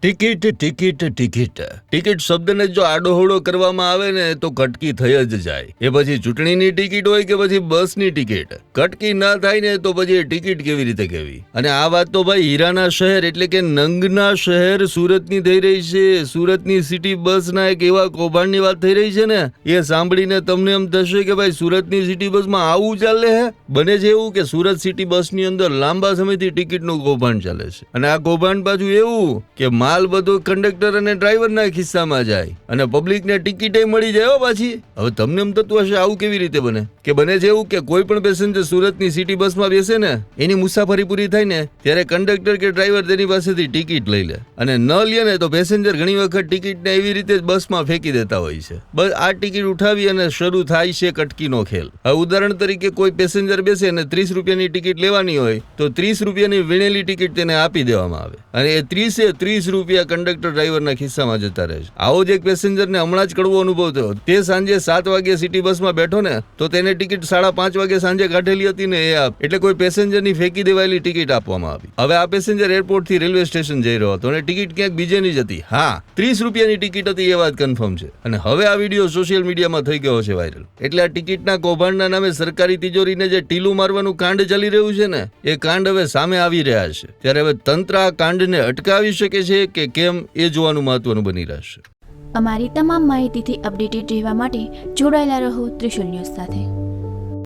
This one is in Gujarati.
ટિકિટ ટિકિટ ટિકિટ ટિકિટ શબ્દને જો આડોહળો કરવામાં આવે ને તો કટકી થઈ જ જાય. એ પછી ચૂંટણીની ટિકિટ હોય કે પછી બસની ટિકિટ, કટકી ના થાય ને તો પછી ટિકિટ કેવી રીતે કહેવી? અને આ વાત તો ભાઈ હીરાના શહેર એટલે કે નંગના શહેર સુરતની થઈ રહી છે. સુરતની સિટી બસના એક એવા કૌભાંડની વાત થઈ રહી છે ને, એ સાંભળીને તમને એમ થશે કે ભાઈ સુરતની સિટી બસમાં આવું ચાલે હે. બને છે એવું કે સુરત સિટી બસની અંદર લાંબા સમયથી ટિકિટનું કૌભાંડ ચાલે છે, અને આ કૌભાંડ પાછું એવું કે માલ બધો કંડક્ટર અને ડ્રાઈવરના ખિસ્સામાં જાય અને પબ્લિકને ટિકિટે મળી જાય પાછી. હવે તમને એમ થતું હશે આવું કેવી રીતે બને? કે બને છે એવું કે કોઈ પણ પેસેન્જર સુરતની સિટી બસમાં બેસે ને, એની મુસાફરી પૂરી થાય ને ત્યારે કંડક્ટર કે ડ્રાઈવર તેની પાસેથી ટિકિટ લઈ લે, અને ન લે ને તો પેસેન્જર ઘણી વખત ટિકિટને એવી રીતે બસમાં ફેંકી દેતા હોય છે. બસ આ ટિકિટ ઉઠાવી અને શરૂ થાય છે કટકીનો ખેલ. હવે ઉદાહરણ તરીકે કોઈ પેસેન્જર બેસે અને 30 રૂપિયાની ટિકિટ લેવાની હોય તો 30 રૂપિયાની વીણેલી ટિકિટ તેને આપી દેવામાં આવે, અને એ 30 રૂપિયા કંડક્ટર ડ્રાઈવરના ખિસ્સામાં જતા રહે છે. આવો જ એક પેસેન્જરને હમણાં જ કડવો અનુભવ થયો. તે સાંજે 7 વાગે સિટી બસમાં બેઠો ને તો તેને ટિકિટ 5:30 વાગે સાંજે કાઢેલી હતી ને એ એટલે કોઈ પેસેન્જરની ફેંકી દેવાયેલી ટિકિટ આપવામાં આવી. હવે આ પેસેન્જર એરપોર્ટથી રેલવે સ્ટેશન જઈ રહ્યો હતો અને ટિકિટ ક્યાંક બીજેની જ હતી. હા, 30 રૂપિયાની ટિકિટ હતી એ વાત કન્ફર્મ છે. અને હવે આ વિડીયો સોશિયલ મીડિયામાં થઈ ગયો છે વાયરલ. એટલે આ ટિકિટના કૌભાંડના નામે સરકારી તિજોરીને જે ટીલું મારવાનું કાંડ ચાલી રહ્યું છે ને, એ કાંડ હવે સામે આવી રહ્યા છે. ત્યારે હવે તંત્ર આ કાંડને અટકાવી શકે છે કે કેમ એ જોવાનું મહત્વનું બની રહેશે. અમારી તમામ માહિતીથી અપડેટેડ રહેવા માટે જોડાયેલા રહો ત્રિશુલ ન્યૂઝ સાથે.